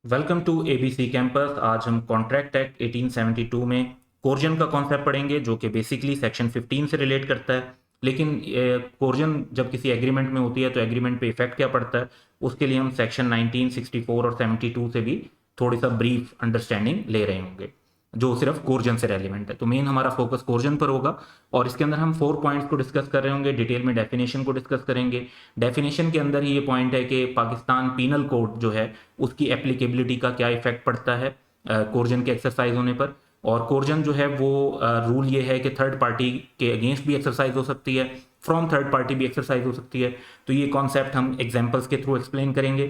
Welcome to ABC campus. आज हम contract act 1872 में कोर्जन का कॉन्सेप्ट पढ़ेंगे, जो कि बेसिकली सेक्शन 15 से रिलेट करता है। लेकिन कोर्जन जब किसी एग्रीमेंट में होती है तो एग्रीमेंट पे इफेक्ट क्या पड़ता है, उसके लिए हम सेक्शन 1964 और 72 से भी थोड़ी सा ब्रीफ अंडरस्टैंडिंग ले रहे होंगे, जो सिर्फ कोर्जन से रेलिवेंट है। तो मेन हमारा फोकस कोर्जन पर होगा और इसके अंदर हम 4 पॉइंट्स को डिस्कस कर रहे होंगे। डिटेल में डेफिनेशन को डिस्कस करेंगे। डेफिनेशन के अंदर ही ये पॉइंट है कि पाकिस्तान पीनल कोड जो है उसकी एप्लीकेबिलिटी का क्या इफेक्ट पड़ता है कोर्जन के एक्सरसाइज होने पर। और कोर्जन जो है वो रूल ये है कि थर्ड पार्टी के अगेंस्ट भी एक्सरसाइज हो सकती है, फ्रॉम थर्ड पार्टी भी एक्सरसाइज हो सकती है। तो ये कॉन्सेप्ट हम एग्जाम्पल्स के थ्रू एक्सप्लेन करेंगे।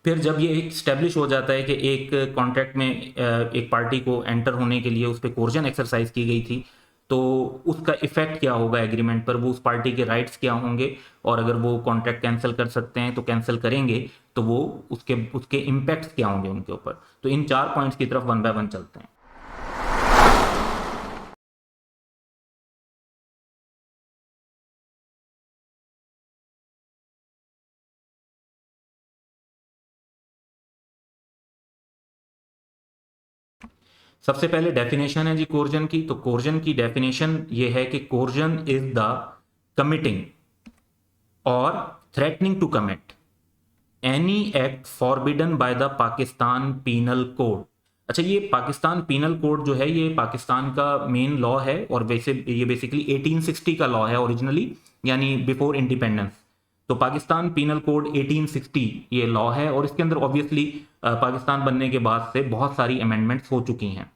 फिर जब ये स्टैब्लिश हो जाता है कि एक कॉन्ट्रैक्ट में एक पार्टी को एंटर होने के लिए उस पर कोर्जन एक्सरसाइज की गई थी, तो उसका इफेक्ट क्या होगा एग्रीमेंट पर, वो उस पार्टी के राइट्स क्या होंगे, और अगर वो कॉन्ट्रैक्ट कैंसिल कर सकते हैं तो कैंसिल करेंगे तो वो उसके उसके इम्पैक्ट्स क्या होंगे उनके ऊपर। तो इन 4 पॉइंट्स की तरफ वन बाय वन चलते हैं। सबसे पहले डेफिनेशन है जी कोर्जन की। तो कोर्जन की डेफिनेशन ये है कि coercion is the committing or threatening to commit any act forbidden by the Pakistan penal code. अच्छा, ये पाकिस्तान पीनल कोड जो है ये पाकिस्तान का मेन लॉ है, और वैसे ये बेसिकली 1860 का लॉ है ओरिजिनली, यानी बिफोर इंडिपेंडेंस। तो पाकिस्तान पीनल कोड 1860 ये लॉ है, और इसके अंदर ऑब्वियसली पाकिस्तान बनने के बाद से बहुत सारी अमेंडमेंट्स हो चुकी हैं।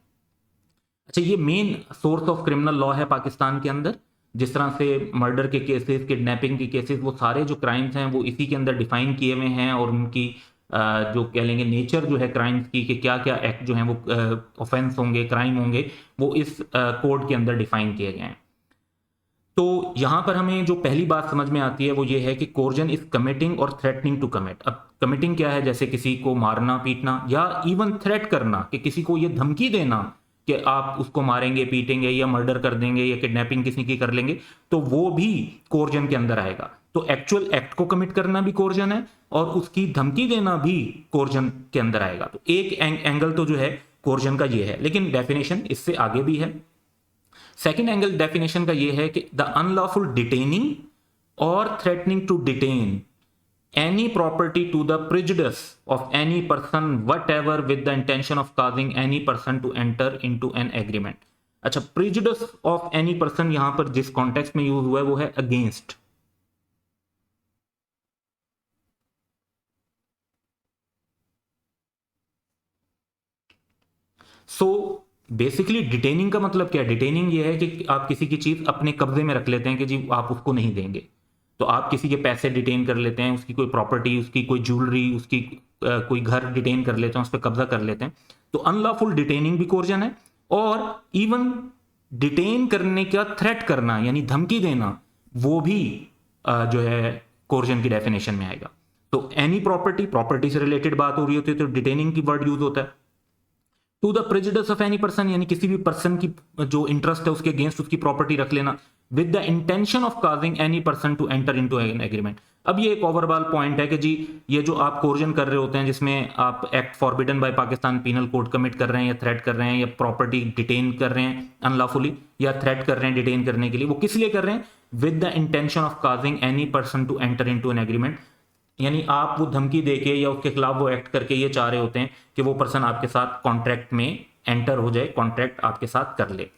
अच्छा, ये main source of criminal law है पाकिस्तान के अंदर। जिस तरह से मर्डर के केसेस, किडनैपिंग के केसेस, वो सारे जो क्राइम्स हैं वो इसी के अंदर डिफाइन किए हुए हैं, और उनकी जो कह लेंगे नेचर जो है क्राइम्स की, कि क्या क्या एक्ट जो हैं वो ऑफेंस होंगे, क्राइम होंगे, वो इस कोड के अंदर डिफाइन किए गए हैं। तो यहां पर हमें जो पहली बात समझ में आती है वो ये है कि coercion is committing or threatening to commit. अब कमिटिंग क्या है, जैसे किसी को मारना पीटना, या इवन थ्रेट करना, कि किसी को ये धमकी देना कि आप उसको मारेंगे पीटेंगे या मर्डर कर देंगे या किडनैपिंग किसी की कर लेंगे, तो वो भी कोर्जन के अंदर आएगा। तो एक्चुअल एक्ट को कमिट करना भी कोर्जन है, और उसकी धमकी देना भी कोर्जन के अंदर आएगा। तो एक एंगल तो जो है कोर्जन का ये है, लेकिन डेफिनेशन इससे आगे भी है। सेकेंड एंगल डेफिनेशन का यह है कि the unlawful detaining or threatening to detain any property to the prejudice of any person whatever with the intention of causing any person to enter into an agreement। अच्छा, prejudice of any person यहां पर जिस context में use हुआ है वो है against. So basically detaining का मतलब क्या है? डिटेनिंग ये है कि आप किसी की चीज अपने कब्जे में रख लेते हैं कि जी आप उसको नहीं देंगे। तो आप किसी के पैसे डिटेन कर लेते हैं, उसकी कोई प्रॉपर्टी, उसकी कोई ज्वेलरी, उसकी कोई घर डिटेन कर लेते हैं, उस पर कब्जा कर लेते हैं। तो अनलॉफुल डिटेनिंग भी कोर्जन है, और इवन डिटेन करने का थ्रेट करना यानी धमकी देना, वो भी जो है कोर्जन की डेफिनेशन में आएगा। तो एनी प्रॉपर्टी, प्रॉपर्टी से रिलेटेड बात हो रही होती है तो डिटेनिंग की वर्ड यूज होता है। To the prejudice of any person, यानी किसी भी पर्सन की जो इंटरेस्ट है उसके अगेंस्ट उसकी प्रॉपर्टी रख लेना, with the intention of causing any person to enter into an agreement. अब ये एक ओवरऑल पॉइंट है कि जी ये जो आप कोर्जन कर रहे होते हैं, जिसमें आप act forbidden by Pakistan penal code commit कर रहे हैं, या थ्रेट कर रहे हैं, या प्रॉपर्टी डिटेन कर रहे हैं अनलॉफुली, या थ्रेट कर रहे हैं डिटेन करने के लिए, वो किस लिए कर रहे हैं? With the intention of causing any person to enter into an agreement. यानी आप वो धमकी देके या उसके खिलाफ वो एक्ट करके ये चाह रहे होते हैं कि वो पर्सन आपके साथ कॉन्ट्रैक्ट में एंटर हो जाए, कॉन्ट्रैक्ट आपके साथ कर ले।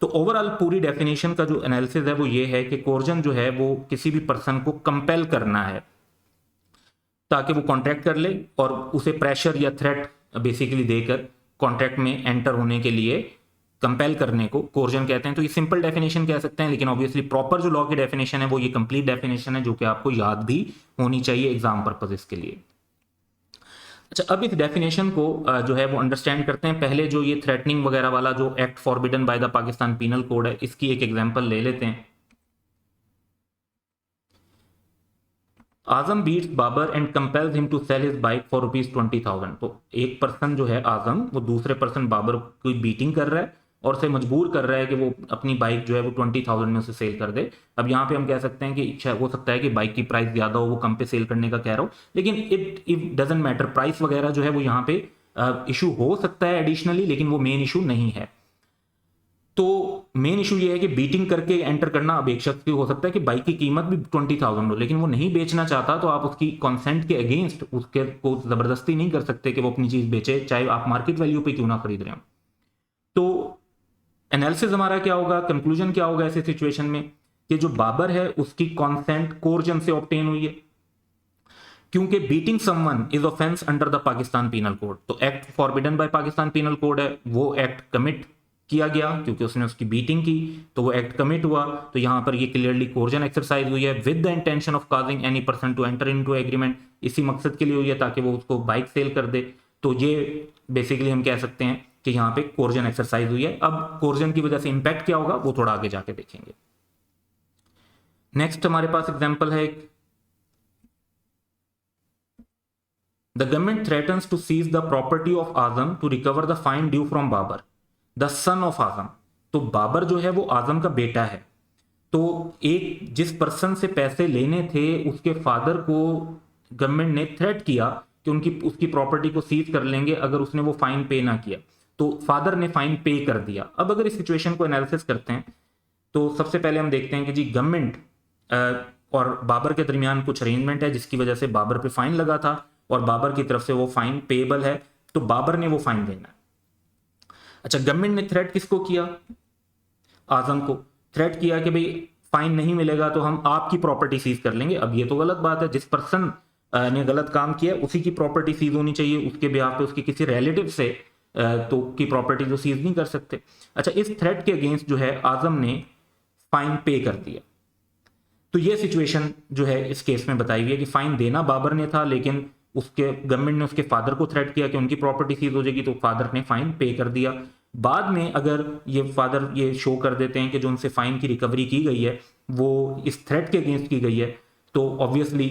तो ओवरऑल पूरी डेफिनेशन का जो एनालिसिस है वो ये है कि कोर्जन जो है वो किसी भी पर्सन को कंपेल करना है ताकि वो कॉन्ट्रैक्ट कर ले, और उसे प्रेशर या थ्रेट बेसिकली देकर कॉन्ट्रैक्ट में एंटर होने के लिए कंपेल करने को कोर्जन कहते हैं। तो ये सिंपल डेफिनेशन कह सकते हैं, लेकिन ऑब्वियसली प्रॉपर जो लॉ की डेफिनेशन है वो ये कंप्लीट डेफिनेशन है, जो कि आपको याद भी होनी चाहिए एग्जाम पर्पजेस के लिए। अच्छा, अब इस डेफिनेशन को जो है वो अंडरस्टैंड करते हैं। पहले जो ये थ्रेटनिंग वगैरह वाला जो act forbidden by the Pakistan penal code है, इसकी एक एग्जांपल ले लेते हैं। Azam beats Babar and compels him to sell his bike for rupees 20,000। तो एक पर्सन जो है आजम, वो दूसरे पर्सन बाबर की बीटिंग कर रहा है, और उसे मजबूर कर रहा है कि वो अपनी बाइक जो है वो 20,000 में उसे सेल कर दे। अब यहाँ पे हम कह सकते हैं कि हो सकता है कि बाइक की प्राइस ज़्यादा हो, वो कम पे सेल करने का कह रहा हो, लेकिन इट डजेंट मैटर, प्राइस वगैरह जो है वो यहाँ पे इशू हो सकता है एडिशनली, लेकिन वो मेन इशू नहीं है। तो मेन इशू ये है कि बीटिंग करके एंटर करना। अब एक शख्स की हो सकता है कि बाइक की कीमत भी 20,000 हो, लेकिन वो नहीं बेचना चाहता, तो आप उसकी कंसेंट के अगेंस्ट उसके को जबरदस्ती नहीं कर सकते कि वो अपनी चीज बेचे, चाहे आप मार्केट वैल्यू पे क्यों ना खरीद रहे हो। तो एनालिसिस हमारा क्या होगा, कंक्लूजन क्या होगा ऐसे सिचुएशन में, कि जो बाबर है उसकी कंसेंट कोर्जन से ऑब्टेन हुई है, क्योंकि beating someone is offence under the Pakistan penal code. तो act forbidden by Pakistan penal code है, वो एक्ट कमिट किया गया क्योंकि उसने उसकी बीटिंग की, तो वो एक्ट कमिट हुआ। तो यहां पर ये क्लियरली कोर्जन एक्सरसाइज हुई है with the intention of causing any person to enter into agreement. इसी मकसद के लिए हुई है ताकि वो उसको बाइक सेल कर दे। तो ये बेसिकली हम कह सकते हैं कि यहाँ पे कोर्जन एक्सरसाइज हुई है। अब कोर्जन की वजह से इंपैक्ट क्या होगा वो थोड़ा आगे जाके देखेंगे। नेक्स्ट हमारे पास एग्जाम्पल है, the government threatens to seize the property of Azam to recover the fine due from Babar the son of Azam. तो बाबर जो है वो आजम का बेटा है, तो एक जिस पर्सन से पैसे लेने थे उसके फादर को गवर्नमेंट ने थ्रेट किया कि उसकी प्रॉपर्टी को सीज कर लेंगे अगर उसने वो फाइन पे ना किया। तो फादर ने फाइन पे कर दिया। अब अगर इस सिचुएशन को एनालिसिस करते हैं तो सबसे पहले हम देखते हैं कि जी गवर्नमेंट और बाबर के दरमियान कुछ अरेंजमेंट है जिसकी वजह से बाबर पे फाइन लगा था और बाबर की तरफ से वो फाइन पेएबल है, तो बाबर ने वो फाइन देना है। अच्छा, गवर्नमेंट ने थ्रेट किसको किया, आजम को थ्रेट किया कि भाई फाइन नहीं मिलेगा तो हम आपकी प्रॉपर्टी सीज कर लेंगे। अब ये तो गलत बात है, जिस पर्सन ने गलत काम किया उसी की प्रॉपर्टी सीज होनी चाहिए, उसके बिहाफ पे उसके किसी रिलेटिव से तो की प्रॉपर्टी जो सीज नहीं कर सकते। अच्छा, इस थ्रेट के अगेंस्ट जो है आजम ने फाइन पे कर दिया। तो ये सिचुएशन जो है इस केस में बताई हुई है कि फाइन देना बाबर ने था, लेकिन उसके गवर्नमेंट ने उसके फादर को थ्रेट किया कि उनकी प्रॉपर्टी सीज हो जाएगी, तो फादर ने फाइन पे कर दिया। बाद में अगर ये फादर ये शो कर देते हैं कि जो उनसे फाइन की रिकवरी की गई है वो इस थ्रेट के अगेंस्ट की गई है, तो ऑब्वियसली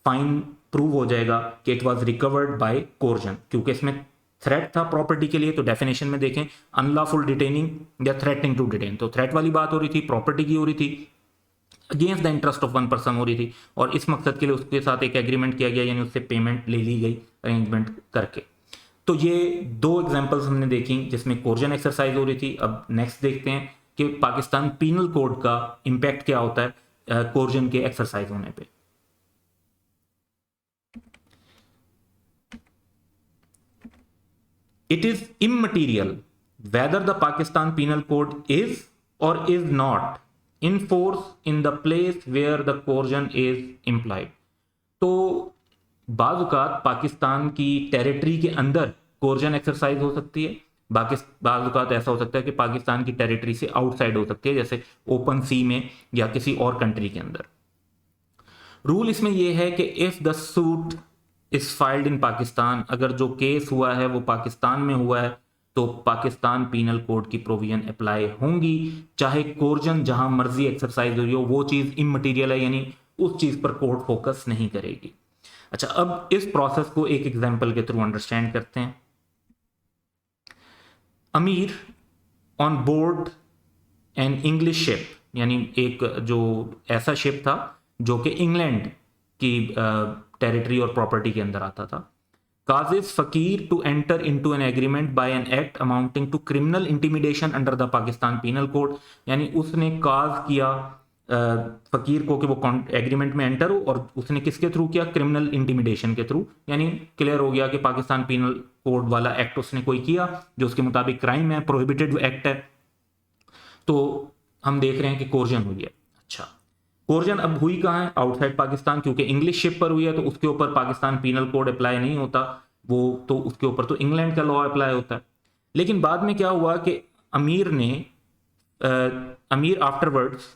फाइन प्रूव हो जाएगा कि it was recovered by coercion, क्योंकि इसमें थ्रेट था प्रॉपर्टी के लिए। तो डेफिनेशन में देखें, अनलॉफुल डिटेनिंग या थ्रेटनिंग टू डिटेन, तो थ्रेट वाली बात हो रही थी, प्रॉपर्टी की हो रही थी, against the interest of one person हो रही थी, और इस मकसद के लिए उसके साथ एक एग्रीमेंट किया गया, यानी उससे पेमेंट ले ली गई अरेंजमेंट करके। तो ये दो एग्जांपल्स हमने देखी जिसमें कोर्जन एक्सरसाइज हो रही थी। अब नेक्स्ट देखते हैं कि पाकिस्तान पीनल कोड का इंपैक्ट क्या होता है कोर्जन के एक्सरसाइज होने पे। It is immaterial whether the Pakistan penal code is or is not in force in the place where the coercion is implied। तो बाज़-औक़ात पाकिस्तान की टेरिटरी के अंदर कोर्जन एक्सरसाइज हो सकती है, बाज़-औक़ात ऐसा हो सकता है कि पाकिस्तान की टेरिटरी से आउटसाइड हो सकती है, जैसे ओपन सी में या किसी और कंट्री के अंदर। रूल इसमें यह है कि if the suit is filed in Pakistan, अगर जो केस हुआ है वो पाकिस्तान में हुआ है तो पाकिस्तान पीनल कोड की प्रोविजन अप्लाई होंगी, चाहे कोर्जन जहां मर्जी एक्सरसाइज हुई हो, वो चीज इमटेरियल है, यानी उस चीज पर कोर्ट फोकस नहीं करेगी। अच्छा, अब इस प्रोसेस को एक एग्जांपल के थ्रू अंडरस्टैंड करते हैं। अमीर on board an English ship, यानी एक जो ऐसा शिप था जो कि इंग्लैंड की टेरिटरी और प्रॉपर्टी के अंदर आता था, causes फकीर to enter into an agreement by an act amounting to criminal intimidation under the Pakistan penal code, यानी उसने काज किया फकीर को कि वो एग्रीमेंट में एंटर हो, और उसने किसके थ्रू किया, क्रिमिनल इंटिमिडेशन के थ्रू, यानी क्लियर हो गया कि पाकिस्तान पीनल कोड वाला एक्ट उसने कोई किया जो उसके मुताबिक क्राइम है, प्रोहिबिटेड एक्ट है। तो हम देख रहे हैं कि कोर्जन हुई है। अच्छा, कोर्जन अब हुई कहाँ है, आउटसाइड पाकिस्तान, क्योंकि इंग्लिश शिप पर हुई है तो उसके ऊपर पाकिस्तान पीनल कोड अप्लाई नहीं होता, वो तो उसके ऊपर तो इंग्लैंड का लॉ अप्लाई होता है। लेकिन बाद में क्या हुआ कि अमीर आफ्टरवर्ड्स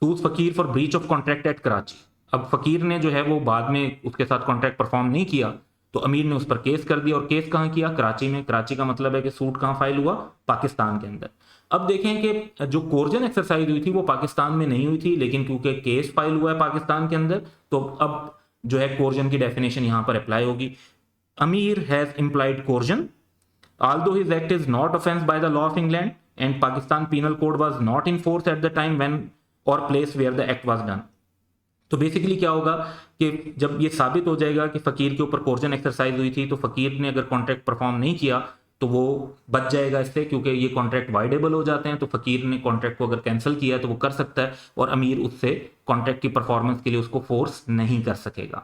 सूज फकीर for breach of contract at Karachi. अब फकीर ने जो है वो बाद में उसके साथ कॉन्ट्रैक्ट परफॉर्म नहीं किया, तो अमीर ने उस पर केस कर दिया, और केस कहाँ किया, कराची में। कराची का मतलब है कि सूट कहाँ फाइल हुआ, पाकिस्तान के अंदर। अब देखें कि जो कोर्जन एक्सरसाइज हुई थी वो पाकिस्तान में नहीं हुई थी, लेकिन क्योंकि केस फाइल हुआ है पाकिस्तान के अंदर, तो अब जो है कोर्जन की डेफिनेशन यहां पर अप्लाई होगी। अमीर has implied coercion although his act is not offense by the law of England and Pakistan penal code was not in force at the time when or place where the act was done. तो basically क्या होगा कि जब ये साबित हो जाएगा कि फकीर के ऊपर कोर्जन एक्सरसाइज हुई थी, तो फकीर ने अगर कॉन्ट्रैक्ट परफॉर्म नहीं किया तो वो बच जाएगा इससे, क्योंकि ये कॉन्ट्रैक्ट वाइडेबल हो जाते हैं। तो फकीर ने कॉन्ट्रैक्ट को अगर कैंसिल किया तो वो कर सकता है, और अमीर उससे कॉन्ट्रैक्ट की परफॉर्मेंस के लिए उसको फोर्स नहीं कर सकेगा।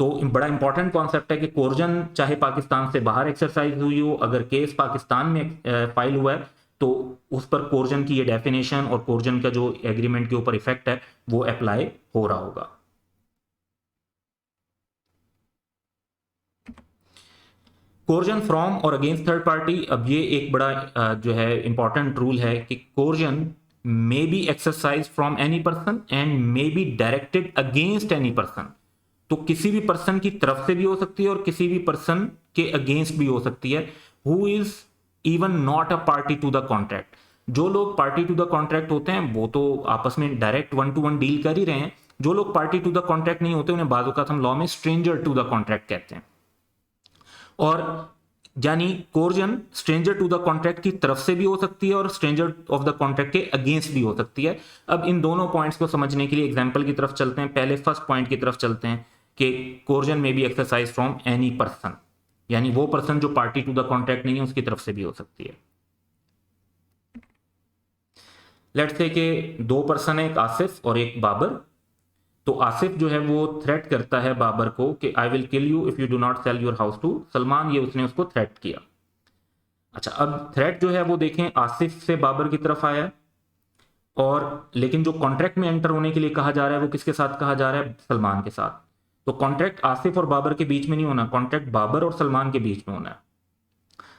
तो बड़ा इंपॉर्टेंट कॉन्सेप्ट है कि कोर्जन चाहे पाकिस्तान से बाहर एक्सरसाइज हुई हो, अगर केस पाकिस्तान में फाइल हुआ है तो उस पर कोर्जन की ये डेफिनेशन और कोर्जन का जो एग्रीमेंट के ऊपर इफेक्ट है वो अप्लाई हो रहा होगा। कोर्जन फ्रॉम और अगेंस्ट थर्ड पार्टी, अब ये एक बड़ा जो है इंपॉर्टेंट रूल है कि coercion may be exercise from any person and may be directed against any person. तो किसी भी पर्सन की तरफ से भी हो सकती है और किसी भी पर्सन के अगेंस्ट भी हो सकती है, who is even not a party to the contract. जो लोग पार्टी टू द कॉन्ट्रैक्ट होते हैं वो तो आपस में डायरेक्ट 1-to-1 डील कर ही रहे हैं। जो लोग पार्टी टू द कॉन्ट्रैक्ट नहीं होते उन्हें बाज़ औक़ात हम लॉ में स्ट्रेंजर टू द कॉन्ट्रैक्ट कहते हैं। और यानी coercion stranger to the contract की तरफ से भी हो सकती है और स्ट्रेंजर ऑफ द कॉन्ट्रैक्ट के अगेंस्ट भी हो सकती है। अब इन दोनों पॉइंट्स को समझने के लिए एग्जांपल की तरफ चलते हैं। पहले फर्स्ट पॉइंट की तरफ चलते हैं कि कोर्जन में भी एक्सरसाइज फ्रॉम एनी पर्सन, यानी वो पर्सन जो पार्टी टू द कॉन्ट्रैक्ट नहीं है उसकी तरफ से भी हो सकती है। लेट्स से कि दो पर्सन है, एक आसिफ और एक बाबर। तो आसिफ जो है वो थ्रेट करता है बाबर को कि I will kill you if you do not sell your house to Salman, ये उसने उसको थ्रेट किया। अच्छा, अब थ्रेट जो है वो देखें आसिफ से बाबर की तरफ आया है, और लेकिन जो कॉन्ट्रैक्ट में एंटर होने के लिए कहा जा रहा है वो किसके साथ कहा जा रहा है? सलमान के साथ। तो कॉन्ट्रैक्ट आसिफ और बाबर के बीच में नहीं होना, कॉन्ट्रैक्ट बाबर और सलमान के बीच में होना है।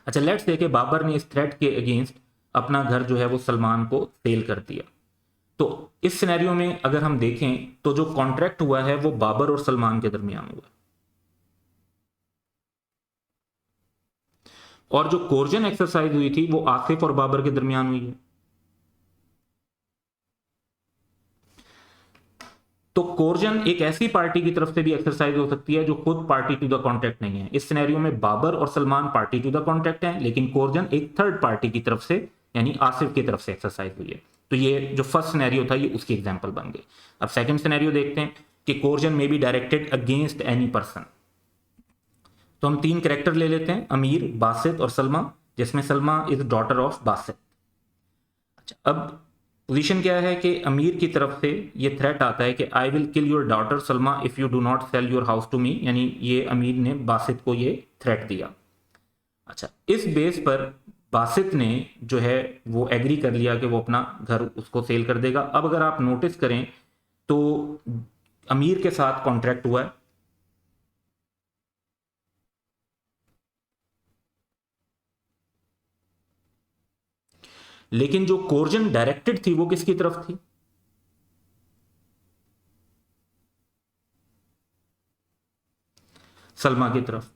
अच्छा, लेट्स से कि बाबर ने इस थ्रेट के अगेंस्ट अपना घर जो है वो सलमान को सेल कर दिया। तो इस सिनेरियो में अगर हम देखें तो जो कॉन्ट्रैक्ट हुआ है वो बाबर और सलमान के दरमियान हुआ है, और जो कोर्जन एक्सरसाइज हुई थी वो आसिफ और बाबर के दरमियान हुई है। तो कोर्जन एक ऐसी पार्टी की तरफ से भी एक्सरसाइज हो सकती है जो खुद पार्टी टू द कॉन्ट्रैक्ट नहीं है। इस सिनेरियो में बाबर और Salman party to the contract हैं, लेकिन कोर्जन एक थर्ड पार्टी की तरफ से यानी आसिफ की तरफ से एक्सरसाइज हुई है। तो ये जो फर्स्ट सिनेरियो था ये उसकी एग्जांपल बन गई। अब सेकंड सिनेरियो देखते हैं कि कोर्जन में be directed against any person. तो हम तीन कैरेक्टर ले लेते हैं, अमीर, बासित और सलमा, जिसमें Salma is daughter of Basit. अच्छा, अब पोजीशन क्या है कि अमीर की तरफ से ये थ्रेट आता है कि I will kill your daughter Salma if you do not sell your house to me, यानी ये अमीर ने बासित को ये थ्रेट दिया। अच्छा, इस बेस पर बासित ने जो है वो एग्री कर लिया कि वो अपना घर उसको सेल कर देगा। अब अगर आप नोटिस करें तो अमीर के साथ कॉन्ट्रैक्ट हुआ है, लेकिन जो कोर्जन डायरेक्टेड थी वो किसकी तरफ थी? सलमा की तरफ।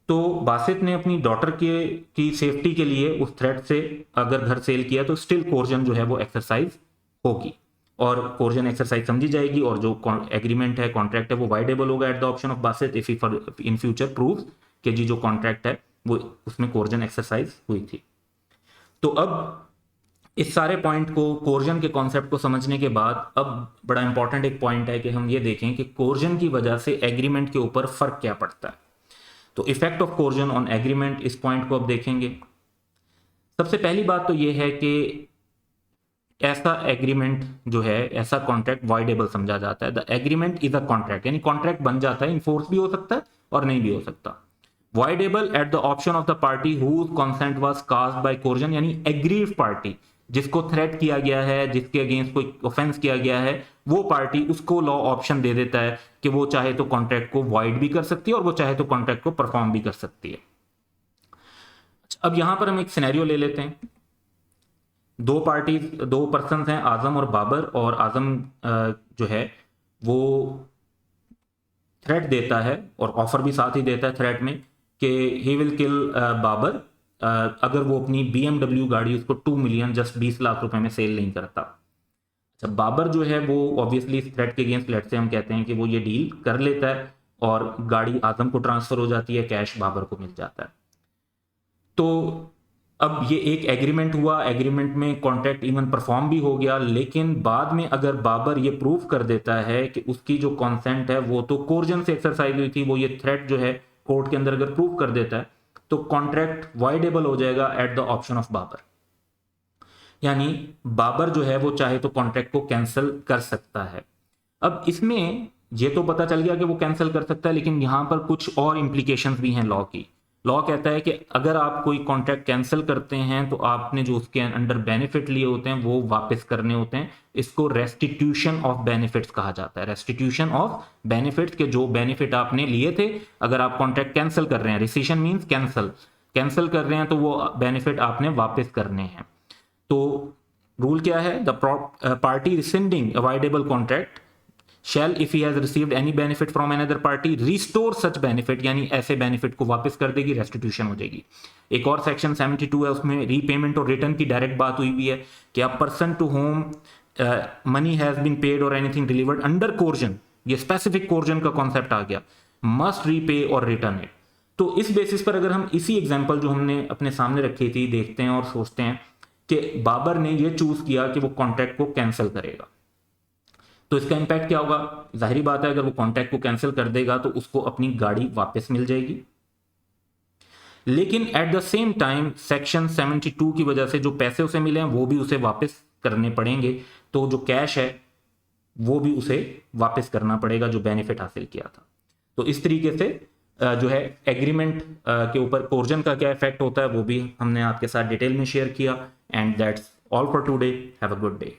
तो बासित ने अपनी डॉटर के की सेफ्टी के लिए उस थ्रेट से अगर घर सेल किया तो स्टिल कोर्जन जो है वो एक्सरसाइज होगी, और कोर्जन एक्सरसाइज समझी जाएगी, और जो एग्रीमेंट है, कॉन्ट्रैक्ट है, वो वाइडेबल होगा eight the option of Basit if in future proves कि जी जो कॉन्ट्रैक्ट है वो उसमें कोर्जन एक्सरसाइज हुई थी। तो अब इस सारे पॉइंट को, कोर्जन के कॉन्सेप्ट को समझने के बाद अब बड़ा इंपॉर्टेंट एक पॉइंट है कि हम ये देखें कि कोर्जन की वजह से एग्रीमेंट के ऊपर फर्क क्या पड़ता है। तो effect of coercion on agreement, इस पॉइंट को अब देखेंगे। सबसे पहली बात तो ये है कि ऐसा एग्रीमेंट जो है, ऐसा कॉन्ट्रैक्ट वाइडेबल समझा जाता है। The agreement is a contract, यानी कॉन्ट्रैक्ट बन जाता है, इन्फोर्स भी हो सकता है और नहीं भी हो सकता। Voidable at the option of the party whose consent was caused by coercion, यानी एग्रीड पार्टी जिसको थ्रेट किया गया है, जिसके अगेंस्ट कोई ऑफेंस किया गया है, वो पार्टी उसको लॉ ऑप्शन दे देता है कि वो चाहे तो कॉन्ट्रैक्ट को वॉइड भी कर सकती है और वो चाहे तो कॉन्ट्रैक्ट को परफॉर्म भी कर सकती है। अब यहां पर हम एक सिनेरियो ले लेते हैं। दो पार्टीज, दो पर्सन हैं, आजम और बाबर, और आजम जो है वो थ्रेट देता है और ऑफर भी साथ ही देता है थ्रेट में कि ही विल किल बाबर अगर वो अपनी BMW गाड़ी उसको 2 मिलियन जस्ट 20 लाख रुपए में सेल नहीं करता। अच्छा, बाबर जो है वो ऑब्वियसली इस थ्रेट के अगेंस्ट, लेट से हम कहते हैं कि वो ये डील कर लेता है और गाड़ी आजम को ट्रांसफर हो जाती है, कैश बाबर को मिल जाता है। तो अब ये एक एग्रीमेंट हुआ, एग्रीमेंट में कॉन्ट्रैक्ट इवन परफॉर्म भी हो गया, लेकिन बाद में अगर बाबर ये प्रूव कर देता है कि उसकी जो कॉन्सेंट है वो तो कोर्जन से एक्सरसाइज हुई थी, वो ये थ्रेट जो है कोर्ट के अंदर अगर प्रूव कर देता है, तो कॉन्ट्रैक्ट वाइडेबल हो जाएगा at the option of Babar. यानी बाबर जो है वो चाहे तो कॉन्ट्रैक्ट को कैंसिल कर सकता है। अब इसमें ये तो पता चल गया कि वो कैंसिल कर सकता है, लेकिन यहां पर कुछ और इंप्लीकेशंस भी हैं लॉ की। लॉ कहता है कि अगर आप कोई कॉन्ट्रैक्ट कैंसिल करते हैं तो आपने जो उसके अंडर बेनिफिट लिए होते हैं वो वापस करने होते हैं। इसको रेस्टिट्यूशन ऑफ बेनिफिट्स कहा जाता है। रेस्टिट्यूशन ऑफ बेनिफिट्स के जो बेनिफिट आपने लिए थे, अगर आप कॉन्ट्रैक्ट कैंसिल कर रहे हैं, रिसीशन मींस कैंसिल कर रहे हैं, तो वो बेनिफिट आपने वापस करने हैं। तो रूल क्या है? The party rescinding avoidable contract shall if he has received any benefit from another party restore such benefit, यानी ऐसे बेनिफिट को वापस कर देगी, रेस्टिट्यूशन हो जाएगी। एक और सेक्शन 72 है, उसमें रीपेमेंट और रिटर्न की डायरेक्ट बात हुई हुई है कि a person to whom money has been paid or anything delivered under coercion, ये स्पेसिफिक कोर्जन का कॉन्सेप्ट आ गया, must repay or return it. तो इस बेसिस पर अगर हम इसी एग्जाम्पल जो हमने अपने सामने रखी थी देखते हैं और सोचते हैं कि बाबर ने ये चूज किया कि वो कॉन्ट्रैक्ट को कैंसिल करेगा, तो इसका इंपैक्ट क्या होगा? जाहिर बात है, अगर वो कॉन्ट्रैक्ट को कैंसिल कर देगा तो उसको अपनी गाड़ी वापस मिल जाएगी। लेकिन at the same time section 72 की वजह से जो पैसे उसे मिले हैं वो भी उसे वापस करने पड़ेंगे, तो जो कैश है वो भी उसे वापस करना पड़ेगा जो बेनिफिट हासिल किया था। तो इस तरीके से जो है एग्रीमेंट के ऊपर कोर्जन का क्या इफेक्ट होता है वो भी हमने आपके साथ डिटेल में शेयर किया। And that's all for today. Have a good day.